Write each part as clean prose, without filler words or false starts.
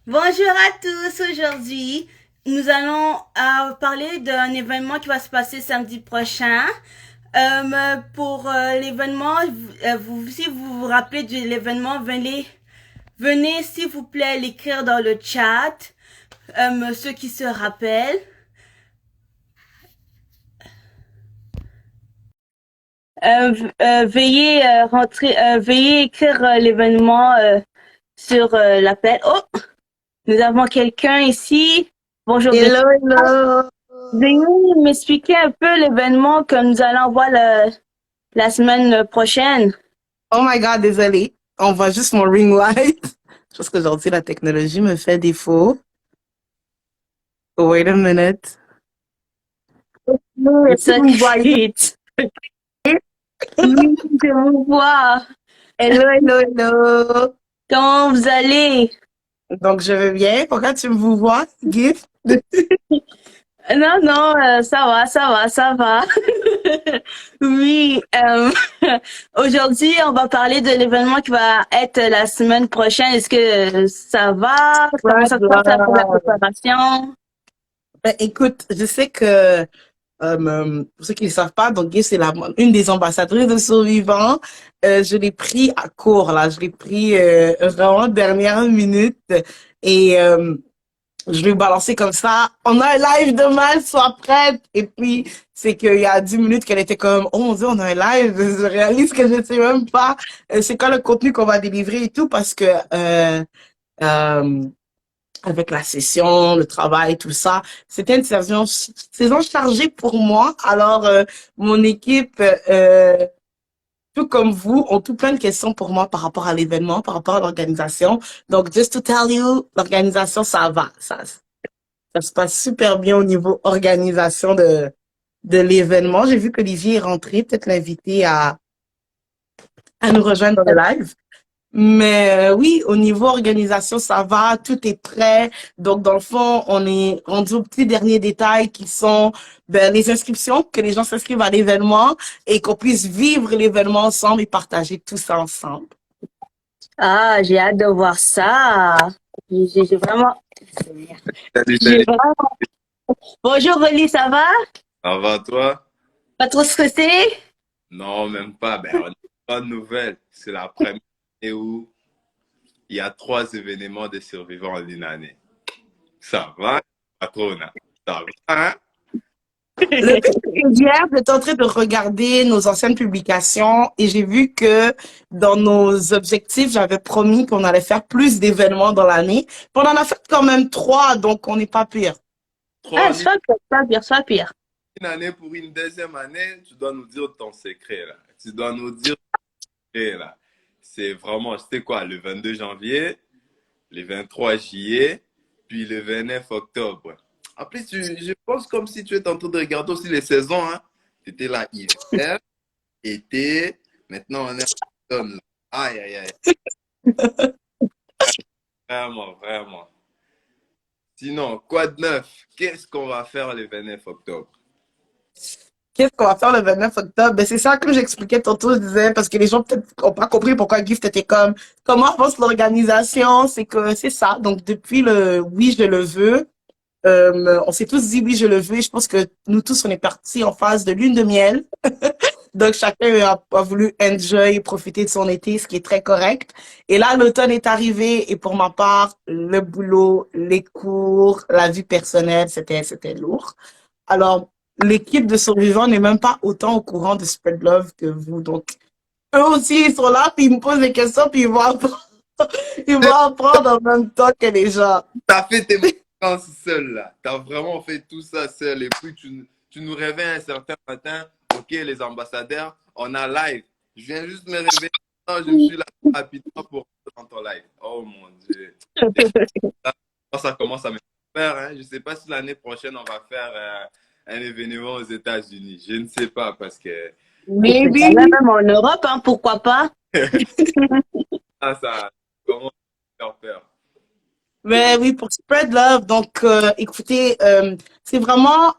Bonjour à tous. Aujourd'hui, nous allons parler d'un événement qui va se passer samedi prochain. Pour l'événement, si vous vous rappelez de l'événement, venez s'il vous plaît l'écrire dans le chat. Ceux qui se rappellent. Veuillez écrire l'événement sur l'appel. Oh, nous avons quelqu'un ici. Bonjour. Hello, hello. Veuillez m'expliquer un peu l'événement que nous allons voir la semaine prochaine. Oh my God, désolé. On voit juste mon ring light. Je pense qu'aujourd'hui, la technologie me fait défaut. Wait a minute. It's Vous me voyez? okay. Oui, je vous vois. Hello, hello, hello. Comment vous allez? Donc, je vais bien. Pourquoi tu me vous vois, Gift? Non, non, ça va. Oui, aujourd'hui, on va parler de l'événement qui va être la semaine prochaine. Est-ce que ça va? Comment Bad ça se passe là pour la love. préparation? Ben, écoute, je sais que, pour ceux qui ne le savent pas, donc Gift, c'est une des ambassadrices de Survivants. Je l'ai pris à court, là. Je l'ai pris vraiment dernière minute. Et je vais balancer comme ça. On a un live demain, sois prête. Et puis, c'est qu'il y a 10 minutes qu'elle était comme, oh mon Dieu, on a un live. Je réalise que je ne sais même pas c'est quoi le contenu qu'on va délivrer et tout parce que euh, avec la session, le travail, tout ça, c'était une saison chargée pour moi. Alors, mon équipe, tout comme vous, ont tout plein de questions pour moi par rapport à l'événement, par rapport à l'organisation. Donc, just to tell you, l'organisation, ça va. Ça se passe super bien au niveau organisation de l'événement. J'ai vu qu'Olivier est rentré, peut-être l'inviter à nous rejoindre dans le live. Mais oui, au niveau organisation, ça va, tout est prêt. Donc, dans le fond, on est rendu aux petits derniers détails qui sont les inscriptions, que les gens s'inscrivent à l'événement et qu'on puisse vivre l'événement ensemble et partager tout ça ensemble. Ah, j'ai hâte de voir ça. J'ai vraiment, Salut, j'ai salut. vraiment... Bonjour, Oli, ça va? Ça va, toi? Pas trop stressé? Non, même pas. Ben, on n'a pas de nouvelles. C'est la première année où il y a 3 événements de survivants en une année. Ça va, patrona? Ça va, hein? Le pire, c'est que hier, j'étais en train de regarder nos anciennes publications et j'ai vu que dans nos objectifs, j'avais promis qu'on allait faire plus d'événements dans l'année. Puis on en a fait quand même 3, donc on n'est pas pire. Ah, 3 en c'est pas pire, c'est pas pire, c'est pas pire. une année pour une deuxième année, tu dois nous dire ton secret, là. Tu dois nous dire ton secret, là. C'est vraiment, c'était quoi, le 22 janvier, le 23 juillet, puis le 29 octobre. En plus, je pense comme si tu étais en train de regarder aussi les saisons, hein. Tu étais là hiver, été, maintenant on est en automne, là. Aïe, aïe, aïe. Vraiment, vraiment. Sinon, quoi de neuf? Qu'est-ce qu'on va faire le 29 octobre? Qu'est-ce qu'on va faire le 29 octobre? Ben, c'est ça, comme j'expliquais tantôt, je disais, parce que les gens peut-être n'ont pas compris pourquoi Gift était comme, comment avance l'organisation? C'est que c'est ça. Donc, depuis le oui, je le veux, on s'est tous dit oui, je le veux. Et je pense que nous tous, on est partis en phase de lune de miel. Donc, chacun a voulu enjoy, profiter de son été, ce qui est très correct. Et là, l'automne est arrivé et pour ma part, le boulot, les cours, la vie personnelle, c'était lourd. Alors, l'équipe de survivants n'est même pas autant au courant de Spread Love que vous. Donc, eux aussi, ils sont là, puis ils me posent des questions, puis ils vont apprendre en même temps que les gens. T'as fait tes vacances seul, là. T'as vraiment fait tout ça seul. Et puis, tu nous réveilles un certain matin. Ok, les ambassadeurs, on a live. Je viens juste me réveiller. Non, je me suis là rapidement pour dans ton live. Oh mon Dieu. Ça commence à me faire. Hein. Je ne sais pas si l'année prochaine, on va faire un événement aux États-Unis. Je ne sais pas parce que Maybe. Même en Europe, hein, pourquoi pas? ça commence à me faire peur. Mais oui, pour Spread Love. Donc, écoutez, c'est vraiment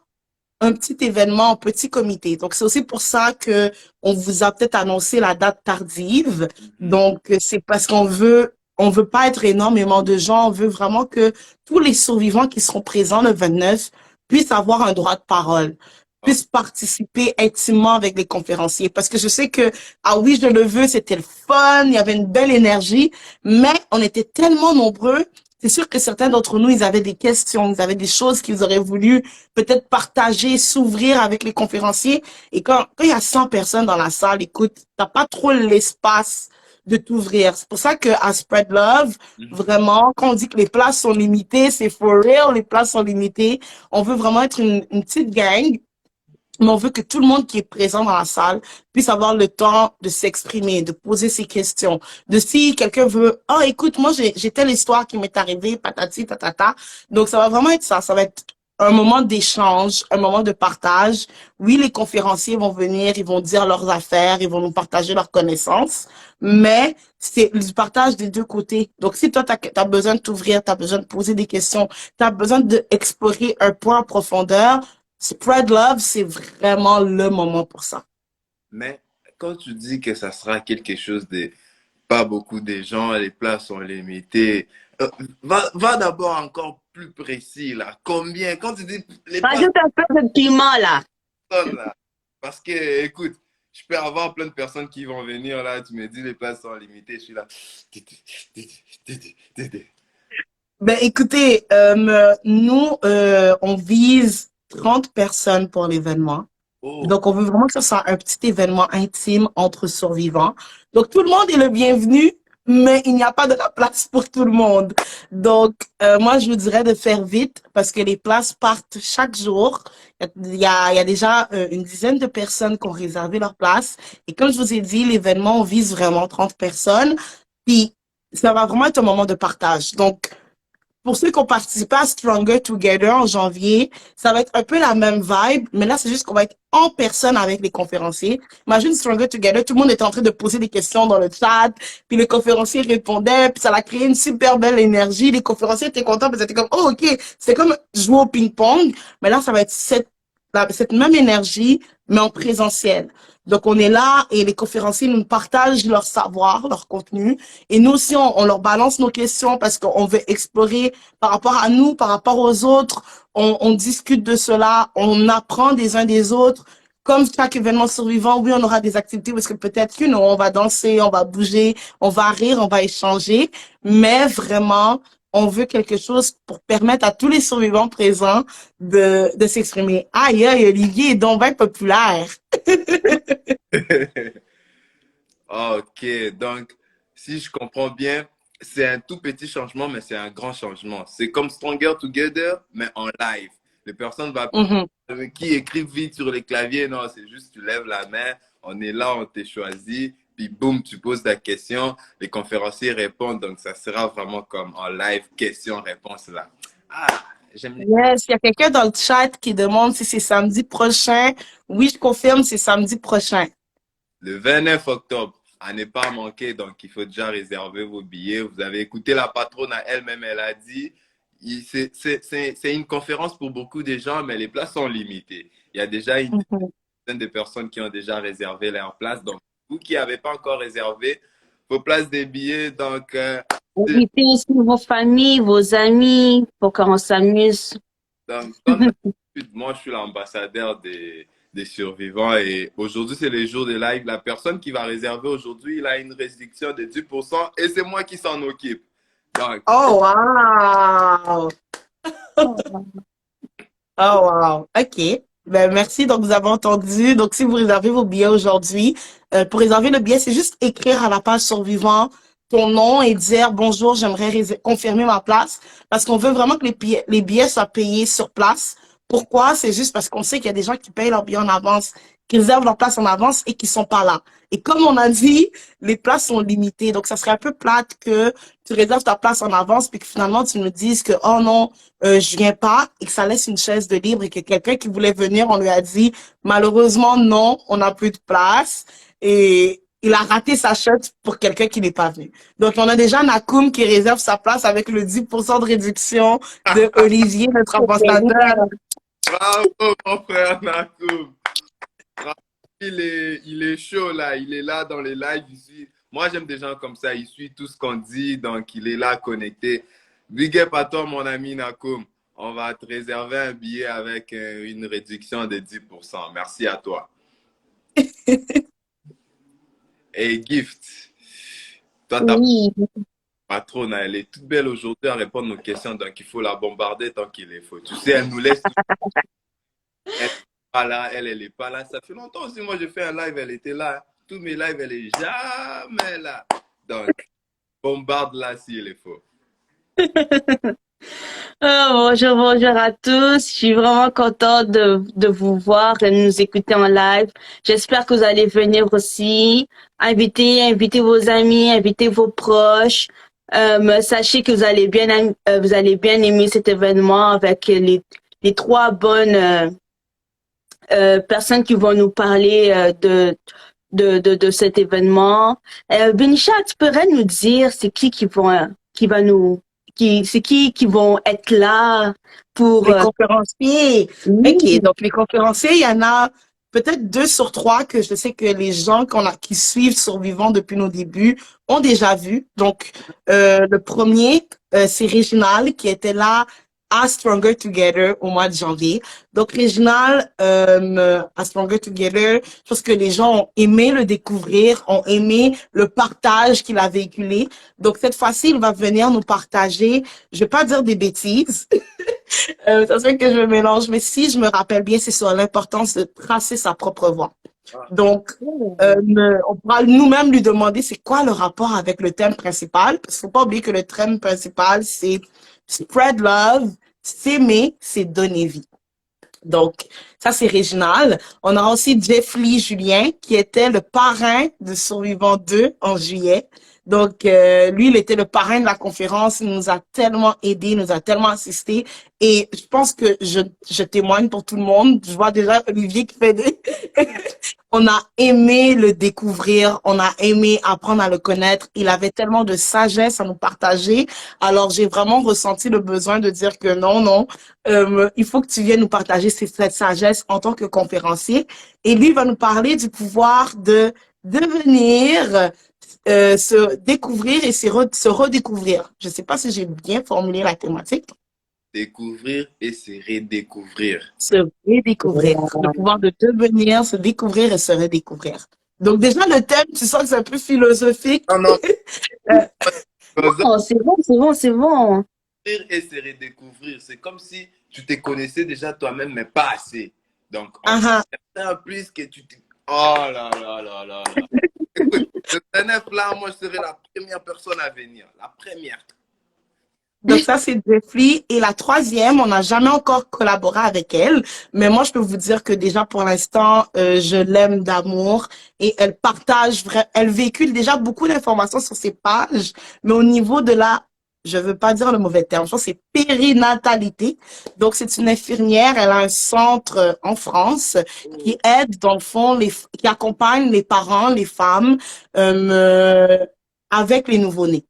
un petit événement, un petit comité. Donc, c'est aussi pour ça que on vous a peut-être annoncé la date tardive. Mhm. Donc, c'est parce qu'on veut on veut pas être énormément de gens, on veut vraiment que tous les survivants qui seront présents le 29 puissent avoir un droit de parole, Ah, puissent participer intimement avec les conférenciers. Parce que je sais que, ah oui, je le veux, c'était le fun, il y avait une belle énergie, mais on était tellement nombreux. C'est sûr que certains d'entre nous, ils avaient des questions, ils avaient des choses qu'ils auraient voulu peut-être partager, s'ouvrir avec les conférenciers. Et quand il y a 100 personnes dans la salle, écoute, t'as pas trop l'espace de t'ouvrir. C'est pour ça que à Spread Love, mhm. vraiment, quand on dit que les places sont limitées, c'est for real, les places sont limitées. On veut vraiment être une petite gang, mais on veut que tout le monde qui est présent dans la salle puisse avoir le temps de s'exprimer, de poser ses questions, de si quelqu'un veut, oh, écoute, moi, j'ai telle histoire qui m'est arrivée, patati, tatata. Donc, ça va vraiment être ça. Ça va être un moment d'échange, un moment de partage. Oui, les conférenciers vont venir, ils vont dire leurs affaires, ils vont nous partager leurs connaissances, mais c'est du partage des deux côtés. Donc, si toi, t'as besoin de t'ouvrir, t'as besoin de poser des questions, t'as besoin d'explorer un point en profondeur, Spread Love, c'est vraiment le moment pour ça. Mais quand tu dis que ça sera quelque chose de pas beaucoup de gens, les places sont limitées, va d'abord encore plus précis là. Combien? Quand tu dis les places Rajoute un peu de piment, là. sont là, parce que écoute, je peux avoir plein de personnes qui vont venir là, tu me dis les places sont limitées, je suis là. Ben, écoutez, nous, on vise 30 personnes pour l'événement. Oh, Donc, on veut vraiment que ce soit un petit événement intime entre survivants. Donc, tout le monde est le bienvenu, mais il n'y a pas de la place pour tout le monde. Donc, moi, je vous dirais de faire vite parce que les places partent chaque jour. Il y a déjà une dizaine de personnes qui ont réservé leur place. Et comme je vous ai dit, l'événement, on vise vraiment 30 personnes. Puis, ça va vraiment être un moment de partage. Donc, pour ceux qui ont participé à Stronger Together en janvier, ça va être un peu la même vibe, mais là, c'est juste qu'on va être en personne avec les conférenciers. Imagine Stronger Together, tout le monde était en train de poser des questions dans le chat, puis les conférenciers répondaient, puis ça a créé une super belle énergie. Les conférenciers étaient contents, parce que c'était comme, oh, OK, c'est comme jouer au ping-pong, mais là, ça va être cette même énergie, mais en présentiel. Donc, on est là et les conférenciers nous partagent leur savoir, leur contenu. Et nous aussi, on leur balance nos questions parce qu'on veut explorer par rapport à nous, par rapport aux autres. On discute de cela, on apprend des uns des autres. Comme chaque événement survivant, oui, on aura des activités parce que peut-être que on va danser, on va bouger, on va rire, on va échanger. Mais vraiment, on veut quelque chose pour permettre à tous les survivants présents de s'exprimer. Aïe, aïe, Olivier est donc bien populaire. ok, donc si je comprends bien, c'est un tout petit changement, mais c'est un grand changement. C'est comme Stronger Together, mais en live. Les personnes Mhm. qui écrivent vite sur les claviers, non, c'est juste tu lèves la main, on est là, on t'a choisi, puis boum, tu poses ta question, les conférenciers répondent, donc ça sera vraiment comme en live, question-réponse là. Ah, j'aime Yes, il y a quelqu'un dans le chat qui demande si c'est samedi prochain. Oui, je confirme, c'est samedi prochain. le 29 octobre, à ne pas manquer, donc il faut déjà réserver vos billets. Vous avez écouté la patronne à elle-même, elle a dit, c'est une conférence pour beaucoup de gens, mais les places sont limitées. Il y a déjà une Mhm. dizaine de personnes qui ont déjà réservé leur place. Donc, vous qui n'avez pas encore réservé vos places des billets, donc, Invitez aussi vos familles, vos amis, pour qu'on s'amuse. comme d'habitude, moi, je suis l'ambassadeur des survivants et aujourd'hui, c'est le jour de live. La personne qui va réserver aujourd'hui, il a une restriction de 10% et c'est moi qui s'en occupe. Donc, Oh, wow! Oh, wow. OK. Ben, merci. Donc, vous avez entendu. Donc, si vous réservez vos billets aujourd'hui, pour réserver le billet, c'est juste écrire à la page survivant ton nom et dire bonjour, j'aimerais confirmer ma place parce qu'on veut vraiment que les billets soient payés sur place. Pourquoi? C'est juste parce qu'on sait qu'il y a des gens qui payent leurs billets en avance, qui réservent leur place en avance et qui sont pas là. Et comme on a dit, les places sont limitées. Donc, ça serait un peu plate que tu réserves ta place en avance puis que finalement tu nous dises que, oh non, je viens pas et que ça laisse une chaise de libre et que quelqu'un qui voulait venir, on lui a dit malheureusement non, on n'a plus de place et il a raté sa chute pour quelqu'un qui n'est pas venu. Donc on a déjà Nakoum qui réserve sa place avec le 10% de réduction de Olivier, notre ambassadeur. bravo, mon frère Nakoum. Bravo. Il est chaud là, il est là dans les lives ici. Moi, j'aime des gens comme ça. Il suit tout ce qu'on dit, donc il est là connecté. Big up à toi, mon ami Nakoum. On va te réserver un billet avec une réduction de 10%. Merci à toi. Et Gift, toi, ta Oui. patronne, elle est toute belle aujourd'hui à répondre aux questions, donc il faut la bombarder tant qu'il est faut. Tu sais, elle nous laisse tout. Elle n'est pas là, elle est pas là. Ça fait longtemps aussi, moi, j'ai fait un live, elle était là. Tous mes lives, elle est jamais là. Donc, bombarde-la s'il est faux. Bonjour, bonjour à tous. Je suis vraiment contente de vous voir et de nous écouter en live. J'espère que vous allez venir aussi. Invitez vos amis, invitez vos proches. Sachez que vous allez bien aimer cet événement avec les trois bonnes personnes qui vont nous parler de cet événement. Benisha, tu pourrais nous dire c'est qui va nous c'est qui vont être là pour Les conférenciers. oui. OK, donc les conférenciers, il y en a peut-être 2 sur 3 que je sais que les gens qui suivent Survivants depuis nos débuts ont déjà vu. Donc, le premier, c'est Réginal qui était là à Stronger Together au mois de janvier. Donc, Réginal, à Stronger Together, je pense que les gens ont aimé le découvrir, ont aimé le partage qu'il a véhiculé. Donc, cette fois-ci, il va venir nous partager, je vais pas dire des bêtises, ça se fait que je me mélange, mais si je me rappelle bien, c'est sur l'importance de tracer sa propre voie. Donc, on pourra nous-mêmes lui demander c'est quoi le rapport avec le thème principal, parce qu'il faut pas oublier que le thème principal, c'est spread love, s'aimer, c'est donner vie. Donc, ça, c'est Réginal. On aura aussi Jeffrey Julien, qui était le parrain de Survivant 2 en juillet. Donc, lui, il était le parrain de la conférence. Il nous a tellement aidé, il nous a tellement assisté. Et je pense que je témoigne pour tout le monde. Je vois déjà Olivier qui fait des... On a aimé le découvrir, on a aimé apprendre à le connaître. Il avait tellement de sagesse à nous partager. Alors, j'ai vraiment ressenti le besoin de dire que non, il faut que tu viennes nous partager cette sagesse en tant que conférencier. Et lui va nous parler du pouvoir de devenir, se découvrir et se redécouvrir. Je ne sais pas si j'ai bien formulé la thématique. Découvrir et se redécouvrir. Se redécouvrir. Le pouvoir de devenir, se découvrir et se redécouvrir. Donc déjà, le thème, tu sens que c'est un peu philosophique. Non, non. Oh, c'est bon, c'est bon, c'est bon. Découvrir et se redécouvrir. C'est comme si tu te connaissais déjà toi-même, mais pas assez. Donc, en plus que tu te... Oh là là là là là. Écoute, le 29 là, moi, je serai la première personne à venir. La première. Donc ça, c'est Jeffrey. Et la troisième, on n'a jamais encore collaboré avec elle. Mais moi, je peux vous dire que déjà, pour l'instant, je l'aime d'amour. Et elle partage, elle véhicule déjà beaucoup d'informations sur ses pages. Mais au niveau de la, je veux pas dire le mauvais terme, je pense que c'est périnatalité. Donc, c'est une infirmière. Elle a un centre en France qui aide, dans le fond, qui accompagne les parents, les femmes, avec les nouveau-nés.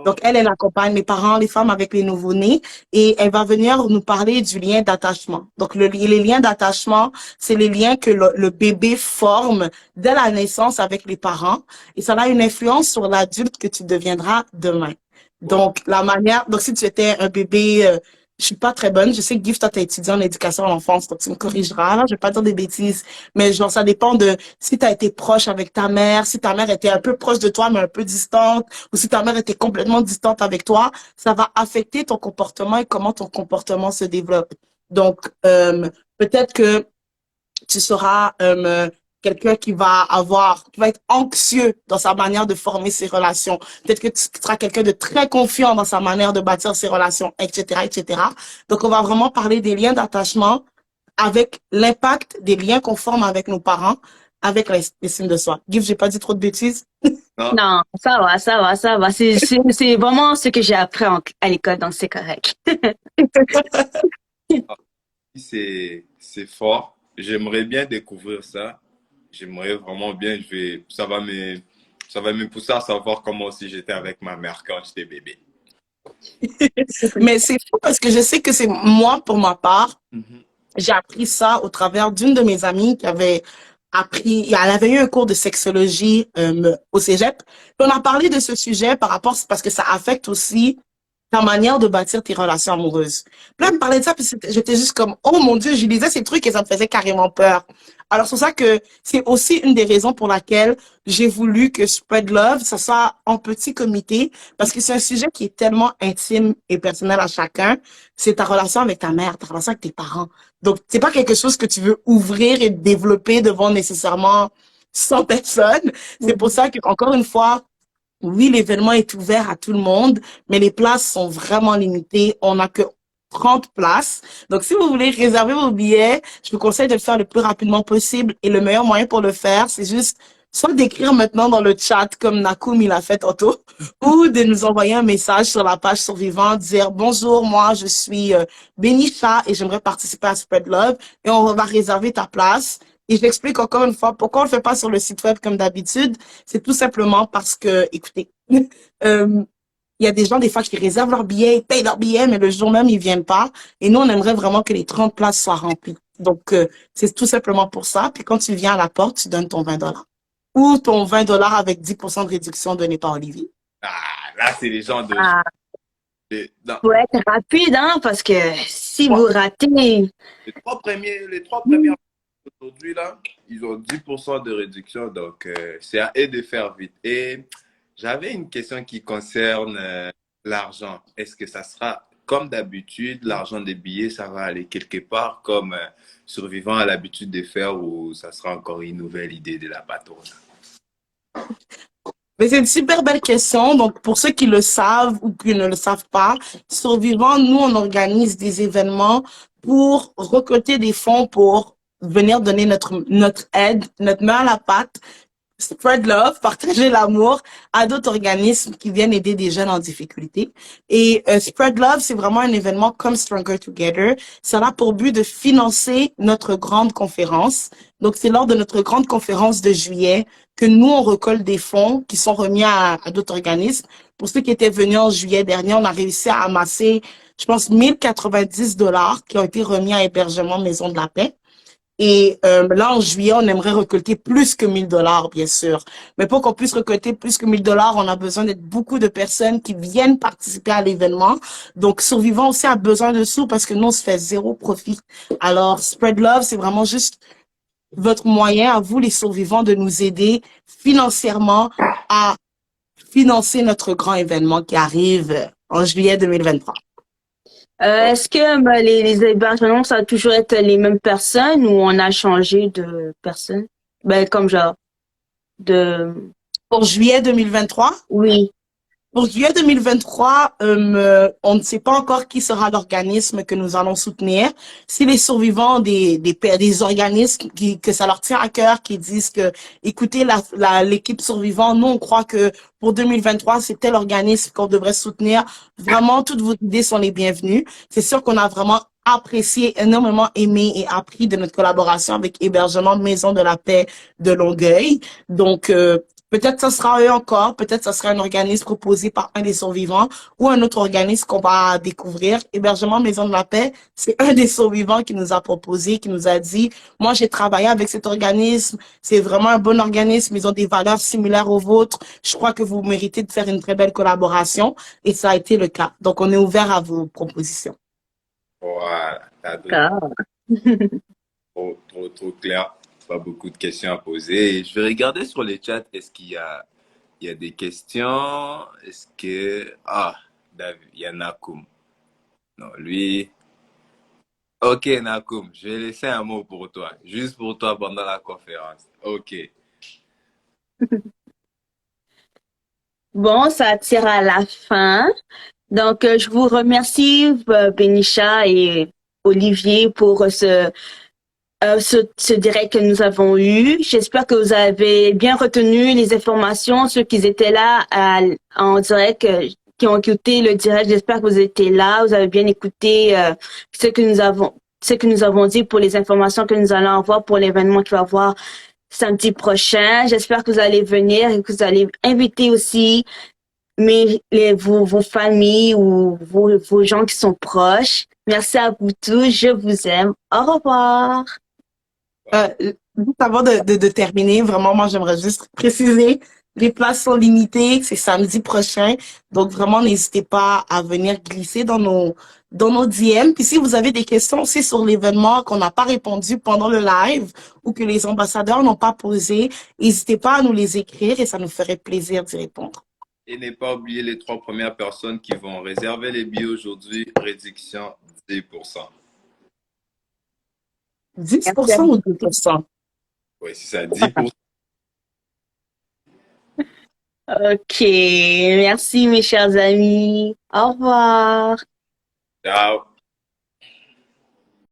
Donc, elle accompagne les parents, les femmes avec les nouveau-nés et elle va venir nous parler du lien d'attachement. Donc, les liens d'attachement, c'est les liens que le bébé forme dès la naissance avec les parents et ça a une influence sur l'adulte que tu deviendras demain. Donc, donc si tu étais un bébé, je suis pas très bonne. Je sais que Gift, toi, t'as étudié en éducation à l'enfance, donc tu me corrigeras, là. Je vais pas dire des bêtises. Mais genre, ça dépend de si t'as été proche avec ta mère, si ta mère était un peu proche de toi, mais un peu distante, ou si ta mère était complètement distante avec toi, ça va affecter ton comportement et comment ton comportement se développe. Donc, peut-être que tu seras quelqu'un qui va être anxieux dans sa manière de former ses relations. Peut-être que tu seras quelqu'un de très confiant dans sa manière de bâtir ses relations, etc., etc. Donc, on va vraiment parler des liens d'attachement avec l'impact des liens qu'on forme avec nos parents, avec l'estime de soi. Give, j'ai pas dit trop de bêtises? Non, ça va, ça va, ça va. C'est vraiment ce que j'ai appris à l'école, donc c'est correct. C'est fort. J'aimerais bien découvrir ça. J'aimerais vraiment bien. Ça va me pousser à savoir comment aussi j'étais avec ma mère quand j'étais bébé. Mais c'est fou parce que je sais que c'est moi, pour ma part, j'ai appris ça au travers d'une de mes amies qui avait elle avait eu un cours de sexologie au cégep. Puis on a parlé de ce sujet par rapport, parce que ça affecte aussi ta manière de bâtir tes relations amoureuses. Puis là, elle me parlait de ça, puis j'étais juste comme, oh mon Dieu, je lisais ces trucs et ça me faisait carrément peur. Alors, c'est pour ça que c'est aussi une des raisons pour laquelle j'ai voulu que Spread Love, ça soit en petit comité, parce que c'est un sujet qui est tellement intime et personnel à chacun. C'est ta relation avec ta mère, ta relation avec tes parents. Donc, c'est pas quelque chose que tu veux ouvrir et développer devant nécessairement 100 personnes. C'est pour ça que, encore une fois, oui, l'événement est ouvert à tout le monde, mais les places sont vraiment limitées. On n'a que 30 places. Donc, si vous voulez réserver vos billets, je vous conseille de le faire le plus rapidement possible. Et le meilleur moyen pour le faire, c'est juste soit d'écrire maintenant dans le chat, comme Nakoum il a fait tantôt, ou de nous envoyer un message sur la page Survivant, dire bonjour, moi je suis Benisha et j'aimerais participer à Spread Love et on va réserver ta place. Et je l'explique encore une fois pourquoi on le fait pas sur le site web comme d'habitude. C'est tout simplement parce que, écoutez, il y a des gens, des fois, qui réservent leurs billets, ils payent leurs billets, mais le jour même, ils viennent pas. Et nous, on aimerait vraiment que les 30 places soient remplies. Donc, c'est tout simplement pour ça. Puis quand tu viens à la porte, tu donnes ton 20 $ ou ton 20 $ avec 10% de réduction donné par Olivier. Ah, là, c'est les gens de... Ah, non. faut être rapide, hein, parce que si vous Trois- ratez, les trois premières aujourd'hui, là, ils ont 10% de réduction. Donc, c'est à eux de faire vite. Et j'avais une question qui concerne l'argent. Est-ce que ça sera comme d'habitude, l'argent des billets, ça va aller quelque part comme Survivant a l'habitude de faire ou ça sera encore une nouvelle idée de la patronne? Mais c'est une super belle question. Donc, pour ceux qui le savent ou qui ne le savent pas, Survivant, nous, on organise des événements pour récolter des fonds pour venir donner notre aide, notre main à la pâte, spread love, partager l'amour à d'autres organismes qui viennent aider des jeunes en difficulté. Et Spread Love, c'est vraiment un événement comme Stronger Together. Ça a pour but de financer notre grande conférence. Donc, c'est lors de notre grande conférence de juillet que nous, on récolte des fonds qui sont remis à d'autres organismes. Pour ceux qui étaient venus en juillet dernier, on a réussi à amasser, je pense, 1090 $ qui ont été remis à Hébergement Maison de la Paix. Et là, en juillet, on aimerait récolter plus que 1000 $, bien sûr. Mais pour qu'on puisse récolter plus que 1000 $, on a besoin d'être beaucoup de personnes qui viennent participer à l'événement. Donc, Survivant aussi a besoin de sous parce que nous, on se fait zéro profit. Alors, Spread Love, c'est vraiment juste votre moyen à vous, les survivants, de nous aider financièrement à financer notre grand événement qui arrive en juillet 2023. est-ce que les hébergements, ça va toujours être les mêmes personnes ou on a changé de personnes? Ben, comme genre, de, Pour juillet 2023, oui. pour juillet 2023, on ne sait pas encore qui sera l'organisme que nous allons soutenir. Si les survivants des organismes que ça leur tient à cœur, qui disent que, écoutez, l'équipe survivant, nous, on croit que pour 2023, c'est tel organisme qu'on devrait soutenir. Vraiment, toutes vos idées sont les bienvenues. C'est sûr qu'on a vraiment apprécié, énormément aimé et appris de notre collaboration avec Hébergement Maison de la Paix de Longueuil. Donc, peut-être ça sera eux encore, peut-être ça sera un organisme proposé par un des survivants ou un autre organisme qu'on va découvrir. Hébergement Maison de la Paix, c'est un des survivants qui nous a proposé, qui nous a dit, moi j'ai travaillé avec cet organisme, c'est vraiment un bon organisme, ils ont des valeurs similaires aux vôtres, je crois que vous méritez de faire une très belle collaboration et ça a été le cas. Donc on est ouvert à vos propositions. Voilà, t'as donné D'accord. trop clair. Pas beaucoup de questions à poser. Et je vais regarder sur les chats. Est-ce il y a des questions? Est-ce que... Ah, David, il y a Nakoum. Non, lui... Ok, Nakoum, je vais laisser un mot pour toi. Juste pour toi pendant la conférence. Ok. Bon, ça tire à la fin. Donc, je vous remercie, Benisha et Olivier, pour ce direct que nous avons eu. J'espère que vous avez bien retenu les informations, ceux qui étaient là en direct, qui ont écouté le direct. J'espère que vous étiez là, vous avez bien écouté ce que nous avons dit pour les informations que nous allons avoir pour l'événement qui va avoir samedi prochain. J'espère que vous allez venir et que vous allez inviter aussi vos familles ou vos gens qui sont proches. Merci à vous tous. Je vous aime. Au revoir. Euh, Juste avant de terminer, vraiment, moi, j'aimerais juste préciser, les places sont limitées, c'est samedi prochain. Donc, vraiment, n'hésitez pas à venir glisser dans nos DM. Puis, si vous avez des questions aussi sur l'événement qu'on n'a pas répondu pendant le live ou que les ambassadeurs n'ont pas posé, n'hésitez pas à nous les écrire et ça nous ferait plaisir d'y répondre. Et ne pas oublier les 3 premières personnes qui vont réserver les billets aujourd'hui, réduction 10%. 10% ou 2%? Oui, c'est ça, 10%. Ok, merci mes chers amis. Au revoir. Ciao.